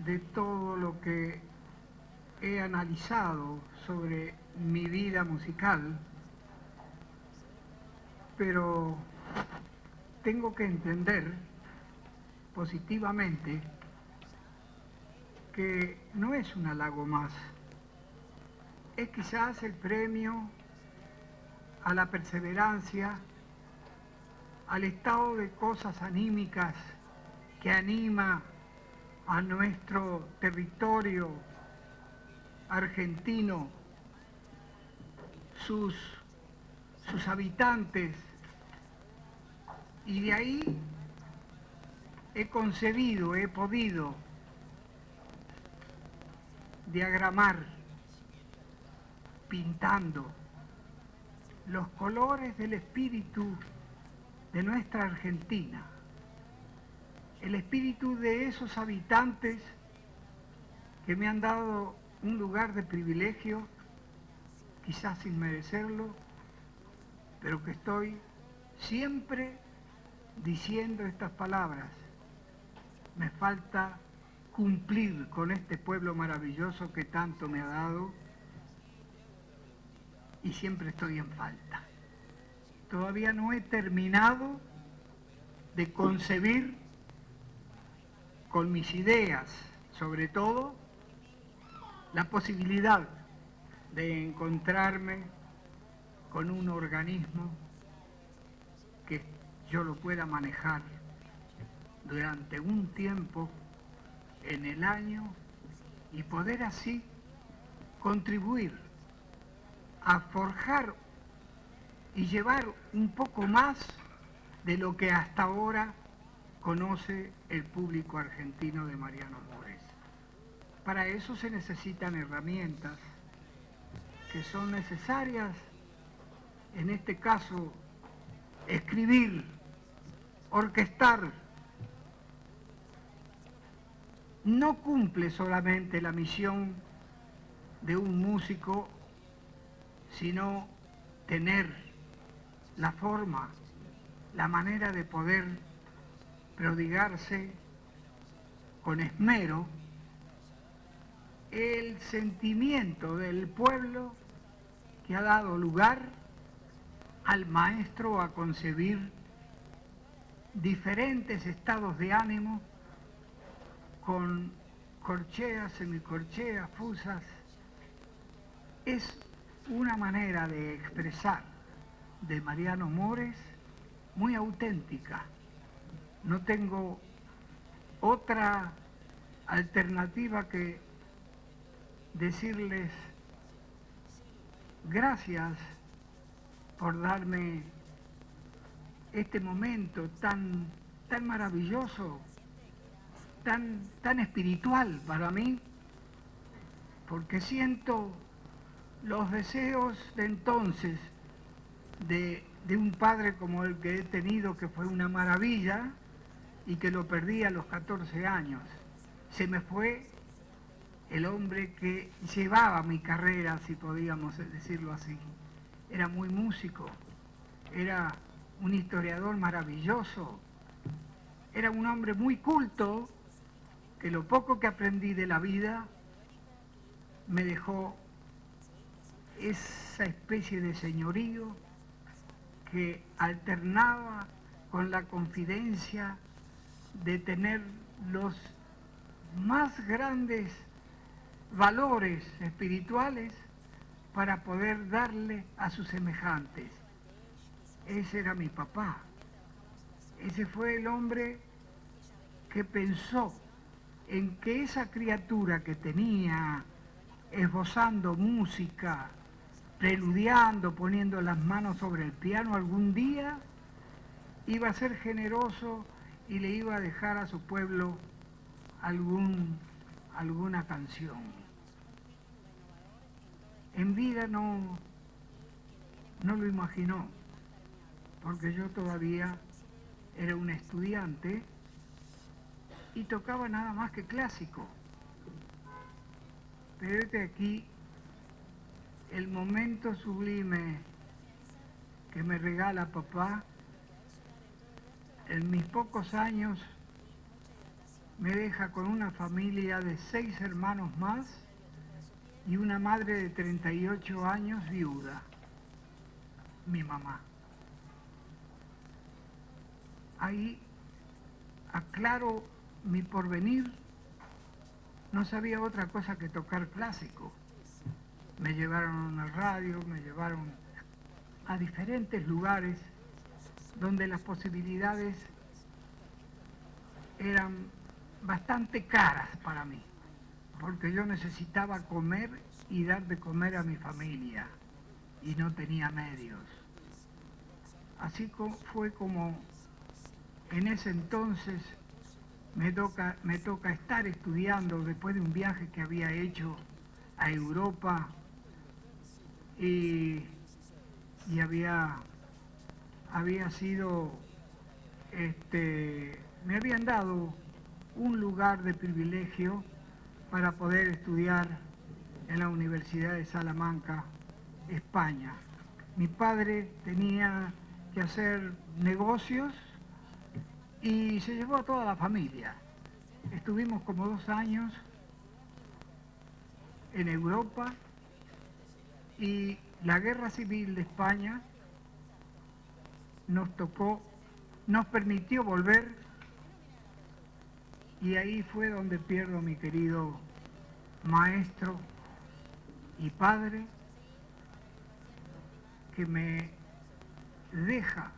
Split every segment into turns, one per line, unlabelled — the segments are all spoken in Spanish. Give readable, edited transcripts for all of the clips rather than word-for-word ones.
de todo lo que he analizado sobre mi vida musical, pero tengo que entender positivamente que no es un halago más, es quizás el premio a la perseverancia, al estado de cosas anímicas que anima a nuestro territorio argentino, sus habitantes, y de ahí he concebido, he podido diagramar, pintando los colores del espíritu de nuestra Argentina, el espíritu de esos habitantes que me han dado un lugar de privilegio, quizás sin merecerlo, pero que estoy siempre diciendo estas palabras. Me falta cumplir con este pueblo maravilloso que tanto me ha dado y siempre estoy en falta. Todavía no he terminado de concebir con mis ideas, sobre todo, la posibilidad de encontrarme con un organismo que yo lo pueda manejar durante un tiempo en el año y poder así contribuir a forjar y llevar un poco más de lo que hasta ahora conoce el público argentino de Mariano Mores. Para eso se necesitan herramientas que son necesarias, en este caso, escribir, orquestar. No cumple solamente la misión de un músico, sino tener la forma, la manera de poder prodigarse con esmero el sentimiento del pueblo que ha dado lugar al maestro a concebir diferentes estados de ánimo con corcheas, semicorcheas, fusas. Es una manera de expresar de Mariano Mores muy auténtica. No tengo otra alternativa que decirles gracias por darme este momento tan maravilloso, tan espiritual para mí, porque siento los deseos de entonces de un padre como el que he tenido, que fue una maravilla y que lo perdí a los 14 años. Se me fue el hombre que llevaba mi carrera, si podíamos decirlo así. Era muy músico, era un historiador maravilloso, era un hombre muy culto, que lo poco que aprendí de la vida me dejó esa especie de señorío que alternaba con la confidencia de tener los más grandes valores espirituales para poder darle a sus semejantes. Ese era mi papá. Ese fue el hombre que pensó en que esa criatura que tenía esbozando música, preludiando, poniendo las manos sobre el piano, algún día iba a ser generoso y le iba a dejar a su pueblo alguna canción. En vida no lo imaginó, porque yo todavía era un estudiante y tocaba nada más que clásico. Pero este aquí, el momento sublime que me regala papá, en mis pocos años me deja con una familia de 6 hermanos más y una madre de 38 años viuda, mi mamá. Ahí aclaro mi porvenir. No sabía otra cosa que tocar clásico. Me llevaron a una radio, me llevaron a diferentes lugares donde las posibilidades eran bastante caras para mí, porque yo necesitaba comer y dar de comer a mi familia y no tenía medios. Así fue como en ese entonces me toca estar estudiando después de un viaje que había hecho a Europa y había sido, me habían dado un lugar de privilegio para poder estudiar en la Universidad de Salamanca, España. Mi padre tenía que hacer negocios y se llevó a toda la familia. Estuvimos como 2 años en Europa y la Guerra Civil de España nos permitió volver, y ahí fue donde pierdo a mi querido maestro y padre, que me deja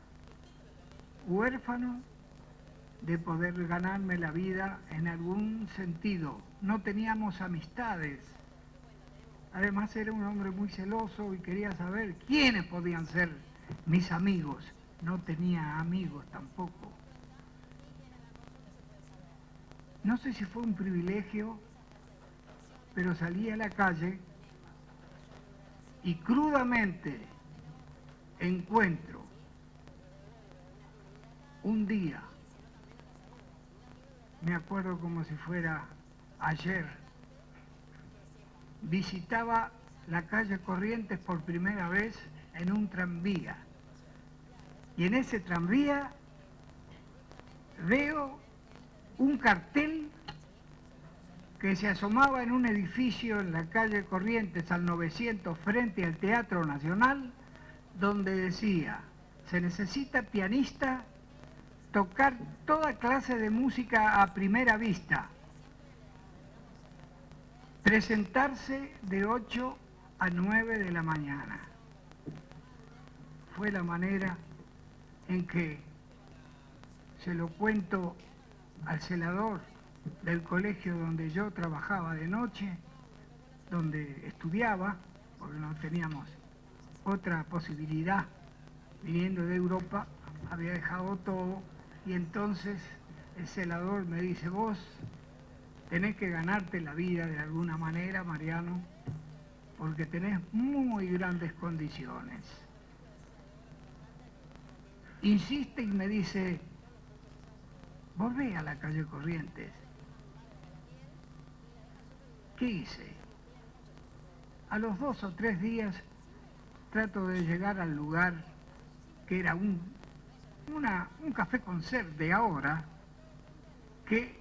huérfano de poder ganarme la vida en algún sentido. No teníamos amistades. Además era un hombre muy celoso y quería saber quiénes podían ser mis amigos. No tenía amigos tampoco. No sé si fue un privilegio, pero salí a la calle y crudamente encuentro un día, me acuerdo como si fuera ayer, visitaba la calle Corrientes por primera vez en un tranvía. Y en ese tranvía veo un cartel que se asomaba en un edificio en la calle Corrientes al 900 frente al Teatro Nacional, donde decía: se necesita pianista, tocar toda clase de música a primera vista, presentarse de 8 a 9 de la mañana. Fue la manera en que se lo cuento al celador del colegio donde yo trabajaba de noche, donde estudiaba, porque no teníamos otra posibilidad. Viniendo de Europa, había dejado todo, y entonces el celador me dice: vos tenés que ganarte la vida de alguna manera, Mariano, porque tenés muy grandes condiciones. Insiste y me dice: volvé a la calle Corrientes. ¿Qué hice? A los 2 o 3 días trato de llegar al lugar que era un café concert de ahora, que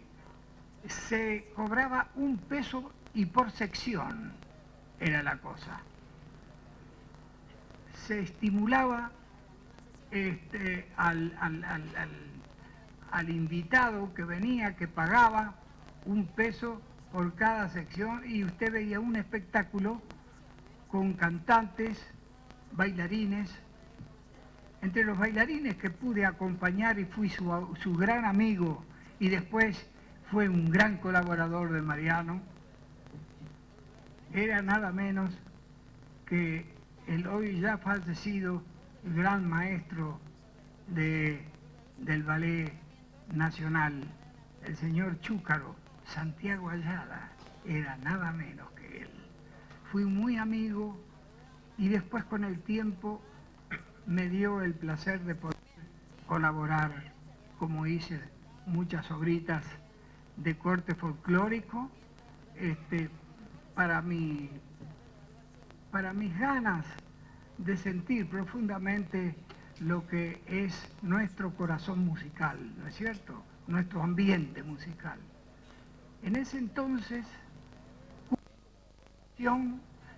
se cobraba 1 peso y por sección era la cosa. Se estimulaba al invitado que venía, que pagaba 1 peso por cada sección, y usted veía un espectáculo con cantantes, bailarines. Entre los bailarines que pude acompañar y fui su gran amigo, y después fue un gran colaborador de Mariano, era nada menos que el hoy ya fallecido gran maestro del Ballet Nacional, el señor Chúcaro, Santiago Ayala, era nada menos que él. Fui muy amigo, y después con el tiempo me dio el placer de poder colaborar, como hice muchas obritas de corte folclórico, para mis ganas de sentir profundamente lo que es nuestro corazón musical, ¿no es cierto? Nuestro ambiente musical. En ese entonces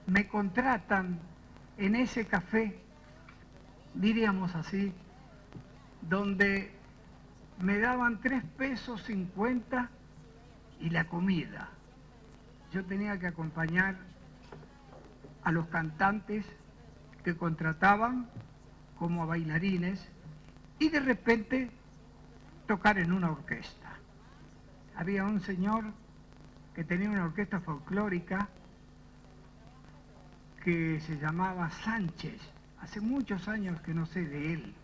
me contratan en ese café, diríamos así, donde me daban 3,50 pesos y la comida. Yo tenía que acompañar a los cantantes que contrataban como a bailarines y de repente tocar en una orquesta. Había un señor que tenía una orquesta folclórica que se llamaba Sánchez. Hace muchos años que no sé de él,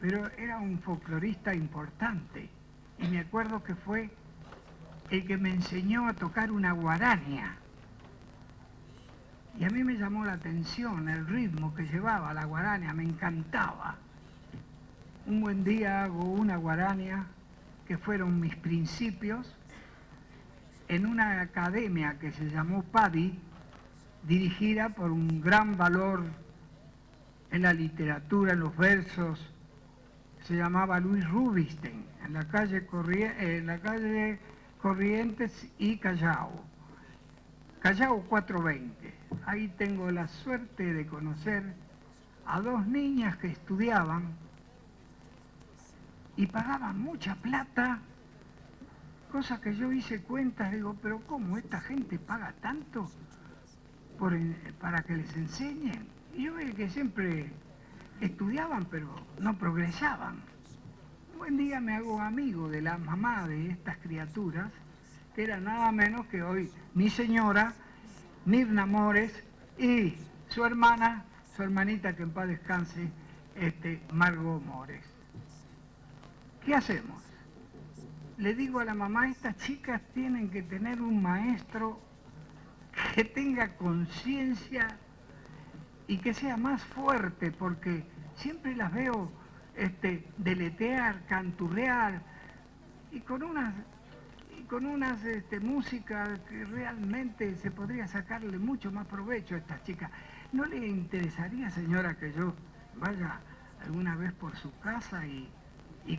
pero era un folclorista importante. Y me acuerdo que fue el que me enseñó a tocar una guarania. Y a mí me llamó la atención el ritmo que llevaba la guarania, me encantaba. Un buen día hago una guarania, que fueron mis principios, en una academia que se llamó PADI, dirigida por un gran valor en la literatura, en los versos, se llamaba Luis Rubinstein, en la calle Corrientes y Callao 420. Ahí tengo la suerte de conocer a dos niñas que estudiaban y pagaban mucha plata, cosa que yo hice cuentas, digo, pero ¿cómo esta gente paga tanto para que les enseñen? Y yo veía que siempre estudiaban, pero no progresaban. Un buen día me hago amigo de la mamá de estas criaturas, que era nada menos que hoy mi señora, Mirna Mores, y su hermanita que en paz descanse, Margot Mores. ¿Qué hacemos? Le digo a la mamá, estas chicas tienen que tener un maestro que tenga conciencia y que sea más fuerte, porque siempre las veo deletear, canturrear, y con unas músicas que realmente se podría sacarle mucho más provecho a estas chicas. ¿No le interesaría, señora, que yo vaya alguna vez por su casa y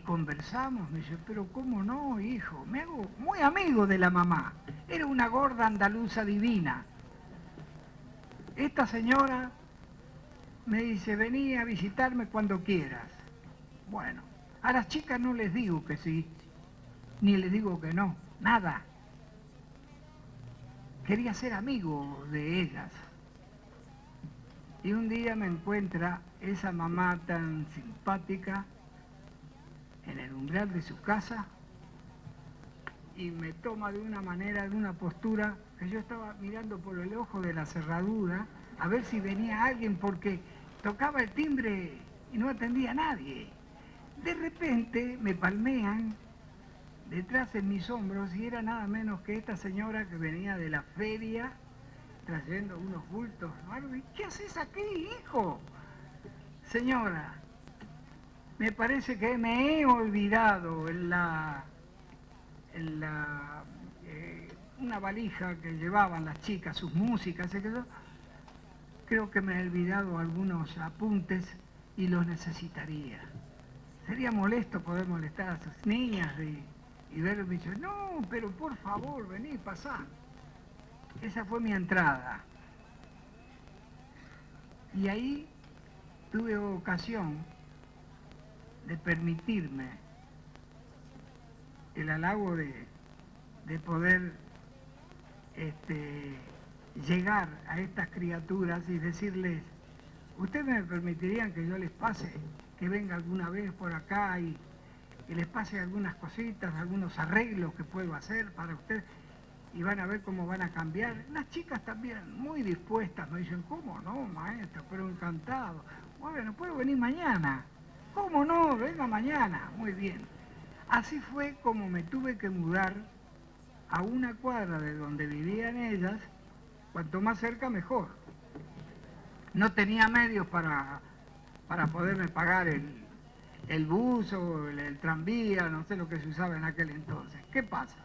conversamos? Me dice, pero ¿cómo no, hijo? Me hago muy amigo de la mamá. Era una gorda andaluza divina. Esta señora me dice, vení a visitarme cuando quieras. Bueno, a las chicas no les digo que sí, ni les digo que no, nada. Quería ser amigo de ellas. Y un día me encuentra esa mamá tan simpática en el umbral de su casa y me toma de una manera, de una postura, que yo estaba mirando por el ojo de la cerradura a ver si venía alguien, porque tocaba el timbre y no atendía a nadie. De repente me palmean detrás en mis hombros y era nada menos que esta señora que venía de la feria trayendo unos bultos. ¿Qué haces aquí, hijo? Señora, me parece que me he olvidado una valija que llevaban las chicas, sus músicas, creo que me he olvidado algunos apuntes y los necesitaría. Sería molesto poder molestar a sus niñas y verme y dice, no, pero por favor, vení, pasá. Esa fue mi entrada. Y ahí tuve ocasión de permitirme el halago de poder llegar a estas criaturas y decirles, ¿ustedes me permitirían que yo les pase, que venga alguna vez por acá y les pase algunas cositas, algunos arreglos que puedo hacer para ustedes? Y van a ver cómo van a cambiar. Las chicas también, muy dispuestas, me dicen, ¿cómo no, maestro? Pero encantado. Bueno, ¿puedo venir mañana? ¿Cómo no? Venga mañana. Muy bien. Así fue como me tuve que mudar a una cuadra de donde vivían ellas, cuanto más cerca mejor. No tenía medios para poderme pagar el bus o el tranvía, no sé lo que se usaba en aquel entonces. ¿Qué pasa?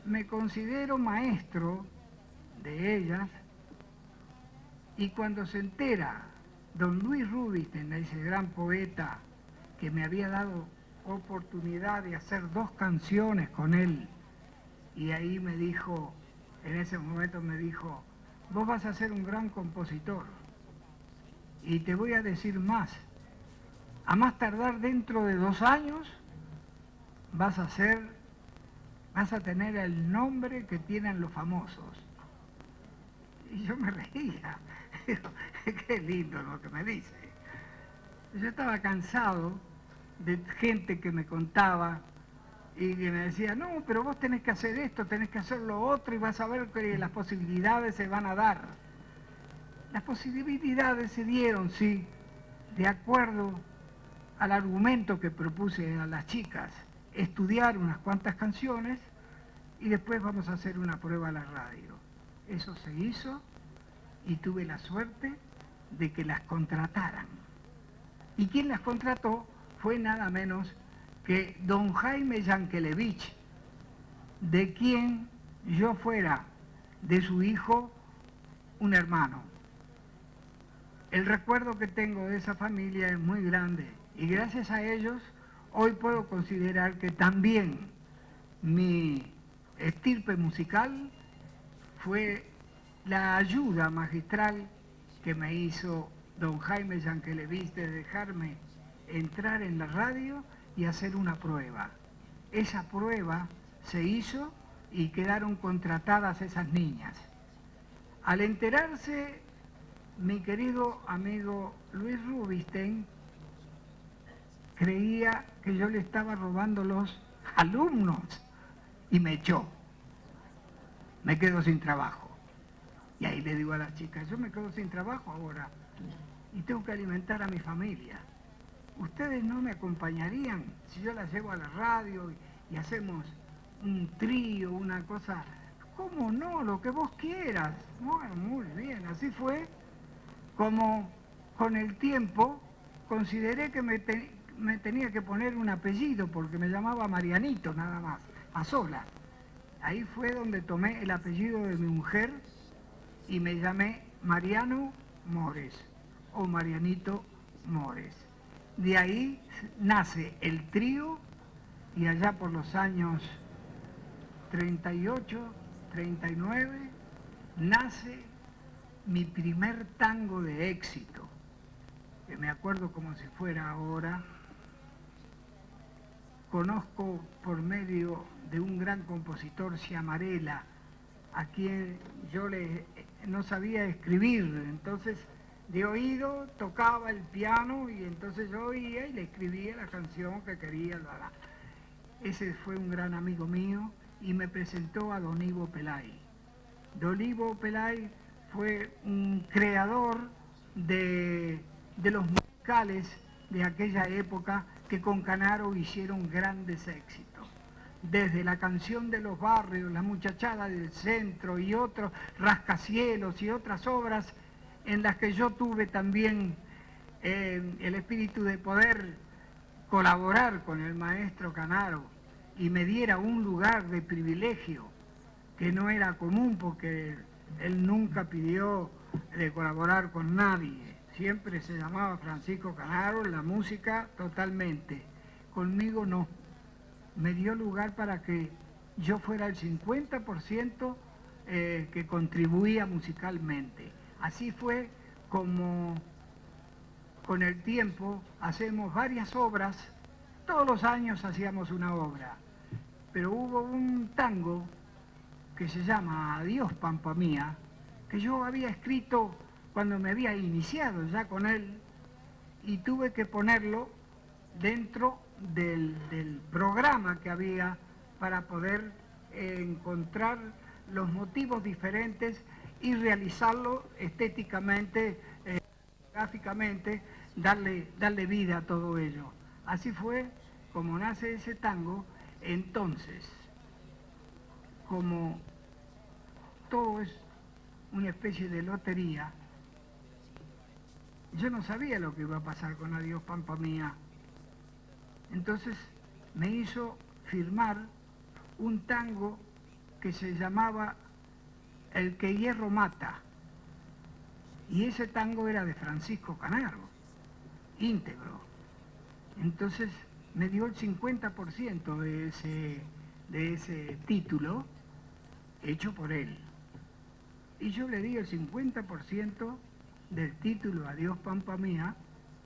Me considero maestro de ellas y cuando se entera don Luis Rubinstein, ese gran poeta que me había dado oportunidad de hacer 2 canciones con él. Y ahí me dijo, en ese momento me dijo, vos vas a ser un gran compositor. Y te voy a decir más. A más tardar dentro de 2 años vas a tener el nombre que tienen los famosos. Y yo me reía. Digo, qué lindo lo que me dice. Yo estaba cansado de gente que me contaba y que me decía, no, pero vos tenés que hacer esto, tenés que hacer lo otro y vas a ver que las posibilidades se van a dar. Las posibilidades se dieron, sí, de acuerdo al argumento que propuse a las chicas, estudiar unas cuantas canciones y después vamos a hacer una prueba a la radio. Eso se hizo y tuve la suerte de que las contrataran. Y quien las contrató fue nada menos que don Jaime Yankelevich, de quien yo fuera de su hijo un hermano. El recuerdo que tengo de esa familia es muy grande y gracias a ellos hoy puedo considerar que también mi estirpe musical fue la ayuda magistral que me hizo don Jaime Yankelevich de dejarme entrar en la radio y hacer una prueba. Esa prueba se hizo y quedaron contratadas esas niñas. Al enterarse, mi querido amigo Luis Rubinstein creía que yo le estaba robando los alumnos y me echó. Me quedo sin trabajo. Y ahí le digo a las chicas, yo me quedo sin trabajo ahora y tengo que alimentar a mi familia. ¿Ustedes no me acompañarían si yo las llevo a la radio y hacemos un trío, una cosa? ¿Cómo no? Lo que vos quieras. Bueno, muy bien, así fue como con el tiempo consideré que me tenía que poner un apellido porque me llamaba Marianito nada más, a sola. Ahí fue donde tomé el apellido de mi mujer y me llamé Mariano Mores o Marianito Mores. De ahí nace el trío y allá por los años 38, 39, nace mi primer tango de éxito, que me acuerdo como si fuera ahora. Conozco por medio de un gran compositor, Ciamarela, a quien yo no sabía escribir, entonces de oído tocaba el piano y entonces yo oía y le escribía la canción que quería. Ese fue un gran amigo mío y me presentó a don Ivo Pelay. Don Ivo Pelay fue un creador de los musicales de aquella época que con Canaro hicieron grandes éxitos. Desde la canción de los barrios, la muchachada del centro y otros rascacielos y otras obras en las que yo tuve también el espíritu de poder colaborar con el maestro Canaro y me diera un lugar de privilegio que no era común porque él nunca pidió de colaborar con nadie. Siempre se llamaba Francisco Canaro, la música totalmente. Conmigo no. Me dio lugar para que yo fuera el 50% que contribuía musicalmente. Así fue como con el tiempo hacemos varias obras. Todos los años hacíamos una obra. Pero hubo un tango que se llama Adiós Pampa Mía, que yo había escrito cuando me había iniciado ya con él y tuve que ponerlo dentro del programa que había para poder encontrar los motivos diferentes y realizarlo estéticamente, gráficamente, darle vida a todo ello. Así fue como nace ese tango. Entonces, como todo es una especie de lotería, yo no sabía lo que iba a pasar con Adiós Pampa Mía. Entonces me hizo firmar un tango que se llamaba El que hierro mata. Y ese tango era de Francisco Canaro, íntegro. Entonces me dio el 50% de ese título hecho por él. Y yo le di el 50% del título Adiós Pampa Mía,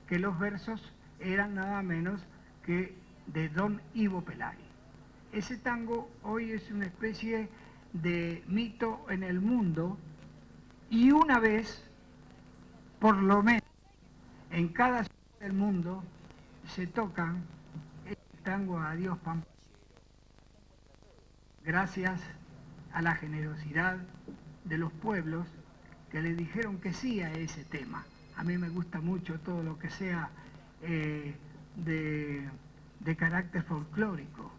que los versos eran nada menos que de Don Ivo Pelay. Ese tango hoy es una especie de mito en el mundo, y una vez, por lo menos, en cada ciudad del mundo se tocan el tango Adiós Pampa, gracias a la generosidad de los pueblos que le dijeron que sí a ese tema. A mí me gusta mucho todo lo que sea de carácter folclórico.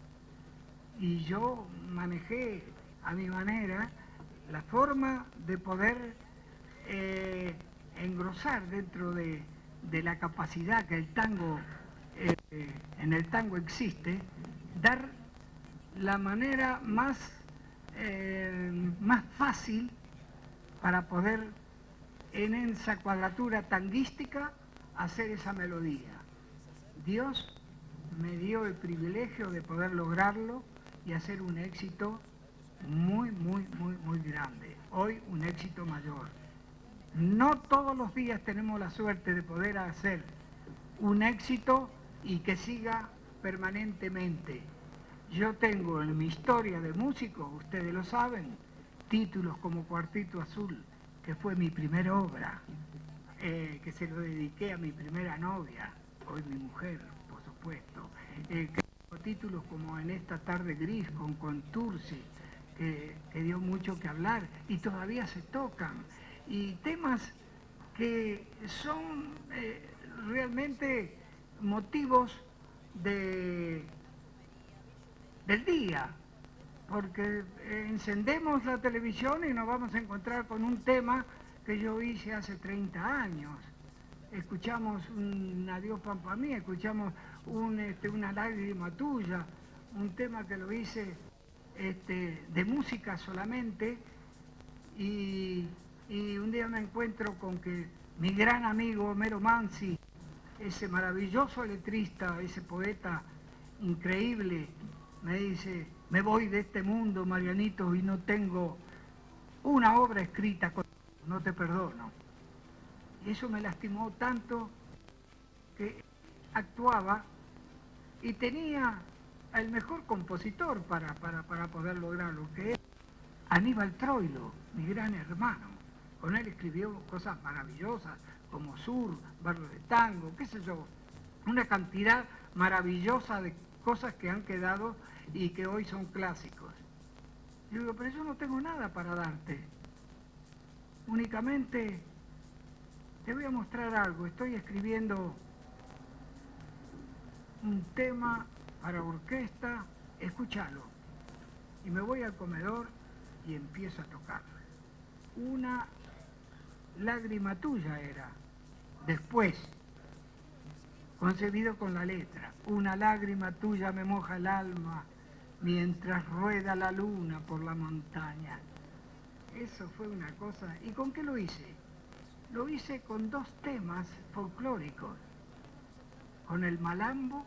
Y yo manejé a mi manera la forma de poder engrosar dentro de la capacidad que el tango, en el tango existe, dar la manera más fácil para poder en esa cuadratura tanguística hacer esa melodía. Dios me dio el privilegio de poder lograrlo y hacer un éxito muy grande. Hoy un éxito mayor. No todos los días tenemos la suerte de poder hacer un éxito y que siga permanentemente. Yo tengo en mi historia de músico, ustedes lo saben, títulos como Cuartito Azul, que fue mi primera obra, que se lo dediqué a mi primera novia, hoy mi mujer, por supuesto. Títulos como En esta tarde gris con Contursi, que dio mucho que hablar y todavía se tocan. Y temas que son realmente motivos del día, porque encendemos la televisión y nos vamos a encontrar con un tema que yo hice hace 30 años. Escuchamos un Adiós Pampa Mía, escuchamos una lágrima tuya, un tema que lo hice de música solamente, y un día me encuentro con que mi gran amigo Homero Manzi, ese maravilloso letrista, ese poeta increíble, me dice: me voy de este mundo, Marianito, y no tengo una obra escrita, no te perdono. Y eso me lastimó tanto que actuaba y tenía el mejor compositor para poder lograrlo, que es Aníbal Troilo, mi gran hermano. Con él escribió cosas maravillosas como Sur, Barrio de Tango, qué sé yo, una cantidad maravillosa de cosas que han quedado y que hoy son clásicos. Yo digo, pero yo no tengo nada para darte, únicamente te voy a mostrar algo. Estoy escribiendo un tema para orquesta, escúchalo. Y me voy al comedor y empiezo a tocar. Una lágrima tuya era. Después, concebido con la letra. Una lágrima tuya me moja el alma mientras rueda la luna por la montaña. Eso fue una cosa. ¿Y con qué lo hice? Lo hice con dos temas folclóricos. Con el malambo,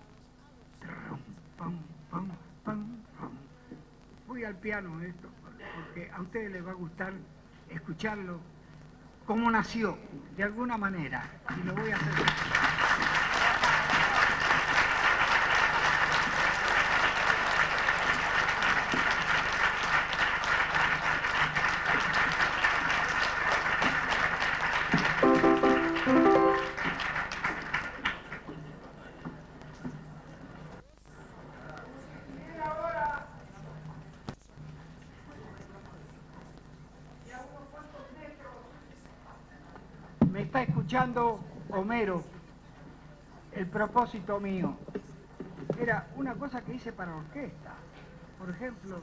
trum, pam, pam, pam, pam. Voy al piano esto, porque a ustedes les va a gustar escucharlo como nació, de alguna manera, y lo voy a hacer. Me está escuchando Homero, el propósito mío. Era una cosa que hice para orquesta. Por ejemplo...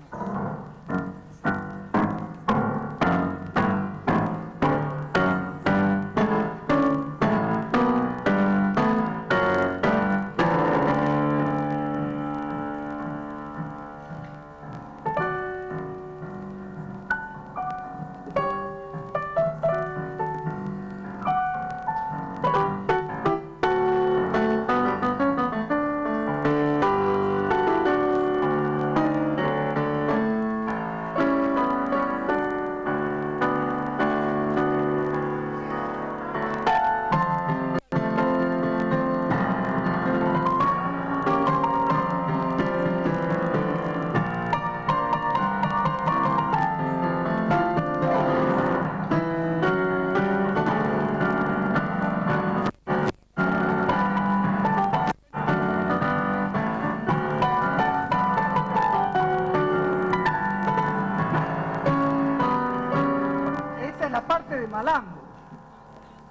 malambo.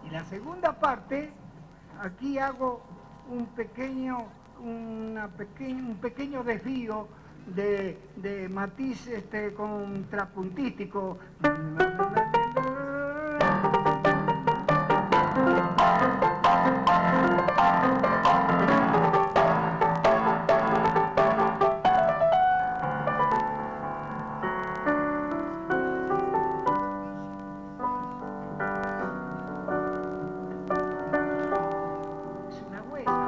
Y la segunda parte, aquí hago un pequeño desvío de matiz contrapuntístico. Es una huella.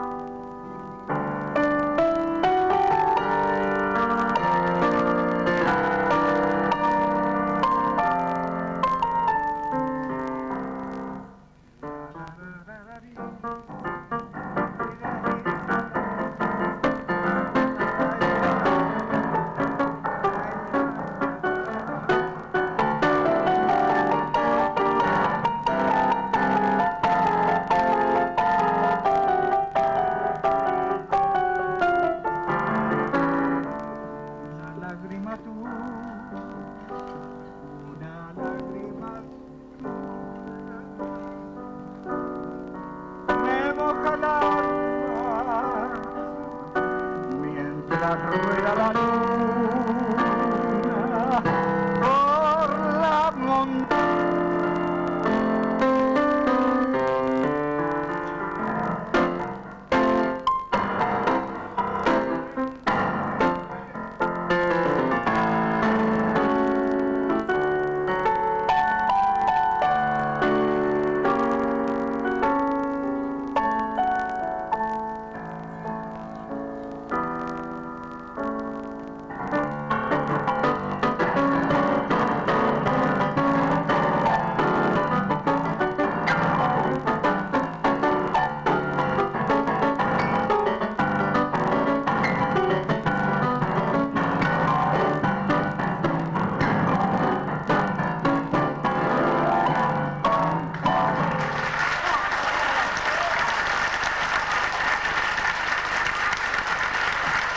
Mientras rueda la